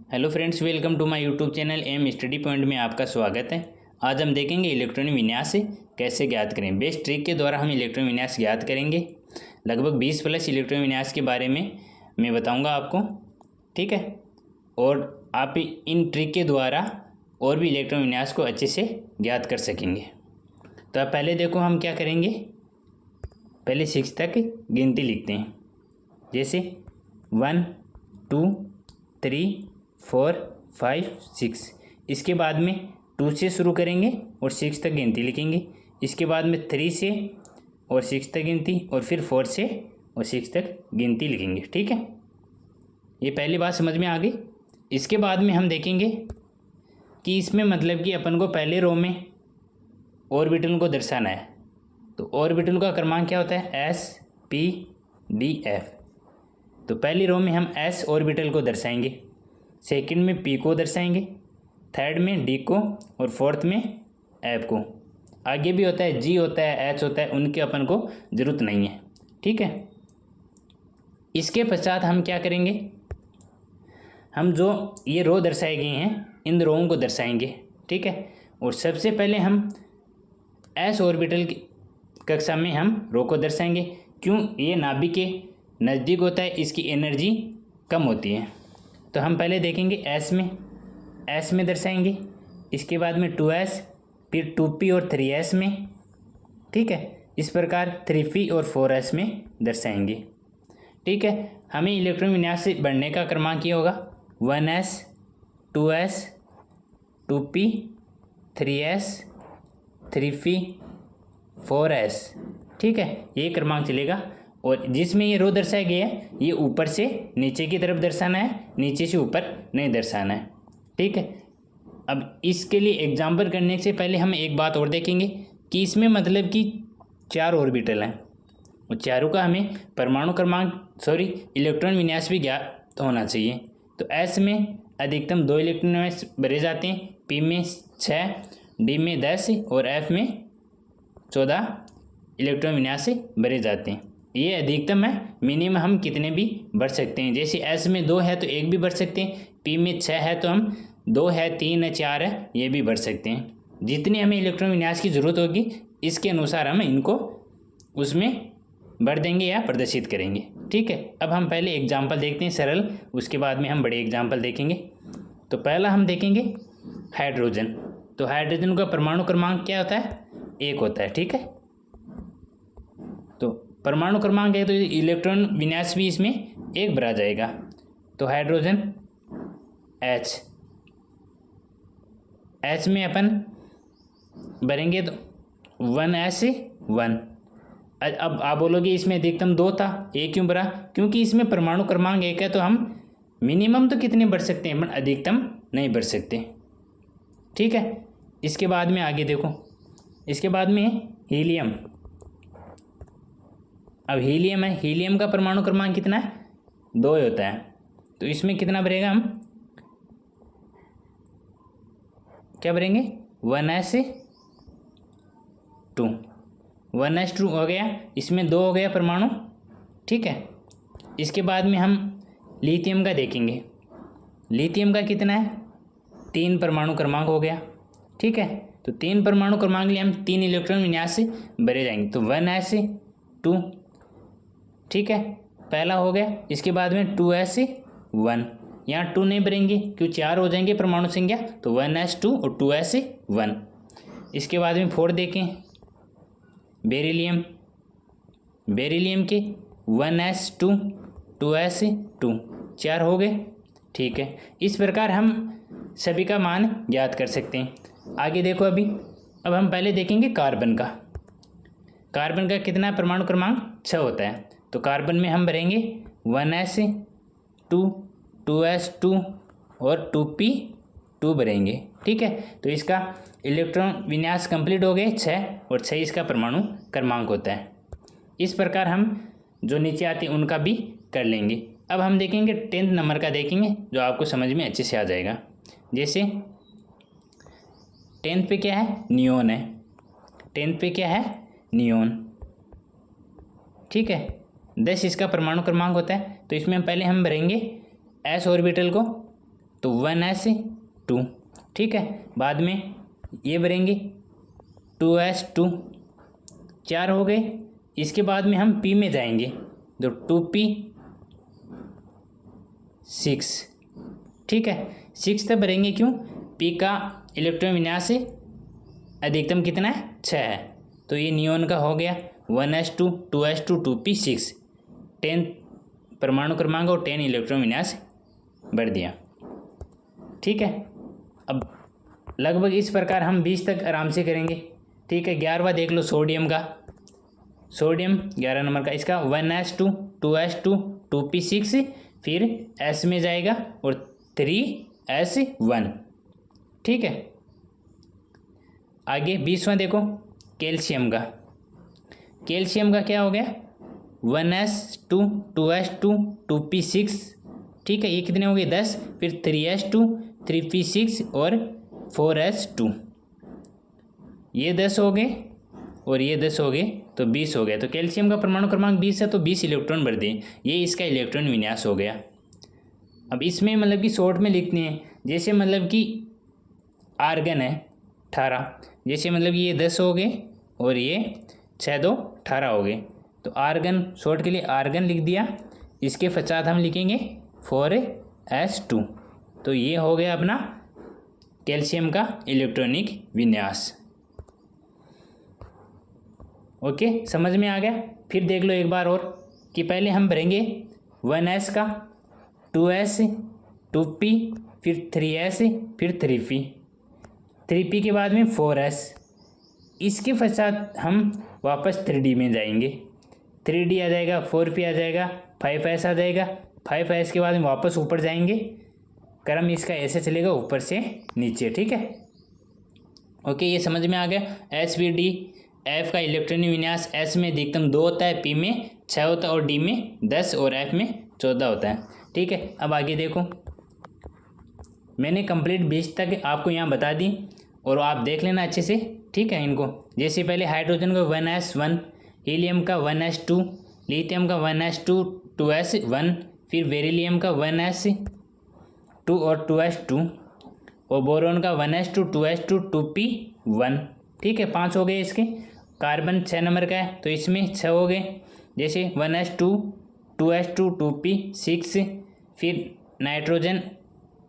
Hello friends, welcome to my YouTube channel M study point में आपका स्वागत है। आज हम देखेंगे इलेक्ट्रॉन विन्यास कैसे ज्ञात करें। बेस ट्रिक के द्वारा हम इलेक्ट्रॉन विन्यास ज्ञात करेंगे। लगभग 20 प्लस इलेक्ट्रॉन विन्यास के बारे में मैं बताऊंगा आपको, ठीक है। और आप इन ट्रिक के द्वारा और भी इलेक्ट्रॉन विन्यास को अच्छे से ज्ञात कर सकेंगे। तो आप पहले देखो हम क्या करेंगे, पहले 6 तक गिनती लिखते हैं। जैसे 1 2 3 4 5 6। इसके बाद में 2 से शुरू करेंगे और 6 तक गिनती लिखेंगे। इसके बाद में 3 से और 6 तक गिनती, और फिर 4 से और 6 तक गिनती लिखेंगे, ठीक है। ये पहली बात समझ में आ गई। इसके बाद में हम देखेंगे कि इसमें मतलब कि अपन को पहले रो में ऑर्बिटल को दर्शाना है। तो ऑर्बिटल का क्रमांक क्या होता है, S P D F। तो पहली रो में हम S ऑर्बिटल को दर्शाएंगे, सेकंड में P को दर्शाएंगे, थर्ड में D को, और फोर्थ में F को। आगे भी होता है, G होता है, H होता है, उनकी अपन को ज़रूरत नहीं है, ठीक है। इसके पश्चात हम क्या करेंगे, हम जो ये रो दर्शाए गए हैं इन रोओं को दर्शाएंगे, ठीक है। और सबसे पहले हम S ऑर्बिटल की कक्षा में हम रो को दर्शाएंगे। क्यों, ये नाभिक के नज़दीक होता है, इसकी एनर्जी कम होती है। तो हम पहले देखेंगे S में दर्शाएंगे। इसके बाद में 2S, फिर 2P और 3S में, ठीक है। इस प्रकार 3P और 4S में दर्शाएंगे, ठीक है। हमें इलेक्ट्रॉन विन्यास से बढ़ने का क्रमांक ये होगा 1S 2S 2P 3S 3P 4S, ठीक है। ये क्रमांक चलेगा। और जिसमें ये रो दर्शाया गया है ये ऊपर से नीचे की तरफ दर्शाना है, नीचे से ऊपर नहीं दर्शाना है, ठीक है। अब इसके लिए एग्जाम्पल करने से पहले हम एक बात और देखेंगे कि इसमें मतलब कि 4 ऑर्बिटल हैं और चारों का हमें परमाणु क्रमांक इलेक्ट्रॉन विन्यास भी ज्ञात होना चाहिए। तो S में अधिकतम 2 इलेक्ट्रॉन भरे जाते हैं, P में 6, D में 10 और F में 14 इलेक्ट्रॉन विन्यास भरे जाते हैं। ये अधिकतम है, मिनिमम हम कितने भी बढ़ सकते हैं। जैसे S में 2 है तो 1 भी बढ़ सकते हैं, P में 6 है तो हम 2 है, 3 है, 4 है, ये भी बढ़ सकते हैं। जितनी हमें इलेक्ट्रॉन विन्यास की ज़रूरत होगी इसके अनुसार हम इनको उसमें बढ़ देंगे या प्रदर्शित करेंगे, ठीक है। अब हम पहले एग्जाम्पल देखते हैं सरल, उसके बाद में हम बड़े एग्जाम्पल देखेंगे। तो पहला हम देखेंगे हाइड्रोजन। तो हाइड्रोजन का परमाणु क्रमांक क्या होता है, 1 होता है, ठीक है। तो परमाणु क्रमांक है तो इलेक्ट्रॉन विन्यास भी इसमें 1 भरा जाएगा। तो हाइड्रोजन H में अपन भरेंगे तो 1S 1। अब आप बोलोगे इसमें अधिकतम 2 था, 1 क्यों भरा? क्योंकि इसमें परमाणु क्रमांक 1 है तो हम मिनिमम तो कितने बढ़ सकते हैं, अधिकतम नहीं बढ़ सकते, ठीक है। इसके बाद में आगे देखो, इसके बाद में हीलियम। अब हीलियम है, हीलियम का परमाणु क्रमांक कितना है, 2 होता है। तो इसमें कितना भरेगा, हम क्या भरेंगे, 1S 2 हो गया, इसमें 2 हो गया परमाणु, ठीक है। इसके बाद में हम लिथियम का देखेंगे। लिथियम का कितना है, 3 परमाणु क्रमांक हो गया, ठीक है। तो 3 परमाणु क्रमांक लिए हम 3 इलेक्ट्रॉन विन्यास से भरे जाएंगे। तो 1S 2, ठीक है, पहला हो गया। इसके बाद में 2S 1, यहाँ 2 नहीं भरेंगे क्यों, 4 हो जाएंगे परमाणु संख्या, तो 1S 2 और 2S 1। इसके बाद में 4 देखें, बेरिलियम। बेरिलियम के 1S 2 2S 2, 4 हो गए, ठीक है। इस प्रकार हम सभी का मान ज्ञात कर सकते हैं। आगे देखो अब हम पहले देखेंगे कार्बन का। कार्बन का कितना परमाणु क्रमांक, 6 होता है। तो कार्बन में हम भरेंगे 1S 2 2S 2 और 2P 2 भरेंगे, ठीक है। तो इसका इलेक्ट्रॉन विन्यास कंप्लीट हो गए 6, और 6 इसका परमाणु क्रमांक होता है। इस प्रकार हम जो नीचे आते हैं उनका भी कर लेंगे। अब हम देखेंगे 10th नंबर का देखेंगे, जो आपको समझ में अच्छे से आ जाएगा। जैसे 10th पे क्या है, नियोन है। 10th पे क्या है, नियोन, ठीक है। 10 इसका परमाणु क्रमांक होता है। तो इसमें पहले हम भरेंगे S ऑर्बिटल को, तो 1s2, ठीक है। बाद में ये भरेंगे 2s2, 4 हो गए। इसके बाद में हम p में जाएंगे तो 2p6, ठीक है। 6 तक भरेंगे, क्यों? p का इलेक्ट्रॉन विन्यास अधिकतम कितना है? 6 है। तो ये नियोन का हो गया 1s2, 2s2, 2p6, 10 परमाणु क्रमांक और 10 इलेक्ट्रॉन विन्यास भर दिया, ठीक है। अब लगभग इस प्रकार हम 20 तक आराम से करेंगे, ठीक है। 11वां देख लो सोडियम का। सोडियम 11 नंबर का, इसका 1s2, 2s2, 2p6, फिर s में जाएगा और 3s1, ठीक है। आगे 20वां देखो कैल्शियम का। कैल्शियम का क्या हो गया? 1s2, 2s2, 2p6, ठीक है। ये कितने हो गए? 10, फिर 3s2, 3p6 और 4s2, ये 10 हो गए और ये 10 हो गए, तो 20 हो गया। तो कैल्शियम का परमाणु क्रमांक 20 है, तो 20 इलेक्ट्रॉन भर दिए। ये इसका इलेक्ट्रॉन विन्यास हो गया। अब इसमें मतलब कि शॉर्ट में लिखते हैं, जैसे मतलब कि आर्गन है 18, जैसे मतलब कि ये 10 हो गए और ये 6 2 18 हो गए। तो आर्गन शॉर्ट के लिए आर्गन लिख दिया। इसके पश्चात हम लिखेंगे 4s2। तो ये हो गया अपना कैल्शियम का इलेक्ट्रॉनिक विन्यास। ओके, समझ में आ गया। फिर देख लो एक बार और कि पहले हम भरेंगे 1s का, 2s, 2p, फिर 3s, फिर 3p, 3p के बाद में 4s। इसके पश्चात हम वापस 3d में जाएंगे, 3d आ जाएगा, 4p आ जाएगा, 5s आ जाएगा। 5s के बाद में वापस ऊपर जाएंगे। क्रम इसका ऐसे चलेगा ऊपर से नीचे, ठीक है। ओके, ये समझ में आ गया। SVD F का इलेक्ट्रॉनिक विन्यास S में अधिकतम 2 होता है, P में 6 होता है और D में 10 और F में 14 होता है, ठीक है। अब आगे देखो, मैंने कंप्लीट 20 तक आपको यहाँ बता दी और आप देख लेना अच्छे से, ठीक है। इनको जैसे पहले हाइड्रोजन का 1s1, हीलियम का 1s2, लिथियम का 1s2, 2s1, फिर बेरिलियम का 1s2 और 2s2, और बोरोन का 1s2, 2s2, 2p1, ठीक है। 5 हो गए इसके। कार्बन 6 नंबर का है, तो इसमें 6 हो गए, जैसे 1s2, 2s2, 2p6, फिर नाइट्रोजन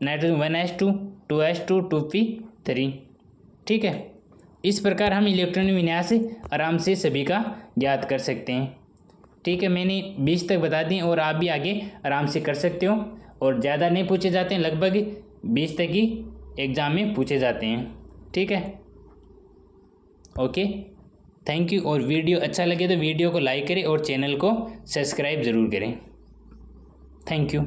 1s2, 2s2, 2p3, ठीक है। इस प्रकार हम इलेक्ट्रॉनिक विन्यास आराम से सभी का ज्ञात कर सकते हैं, ठीक है। मैंने 20 तक बता दी और आप भी आगे आराम से कर सकते हो, और ज़्यादा नहीं पूछे जाते हैं, लगभग 20 तक ही एग्ज़ाम में पूछे जाते हैं, ठीक है। Okay, thank you. और वीडियो अच्छा लगे तो वीडियो को लाइक करें और चैनल को सब्सक्राइब ज़रूर करें। Thank you.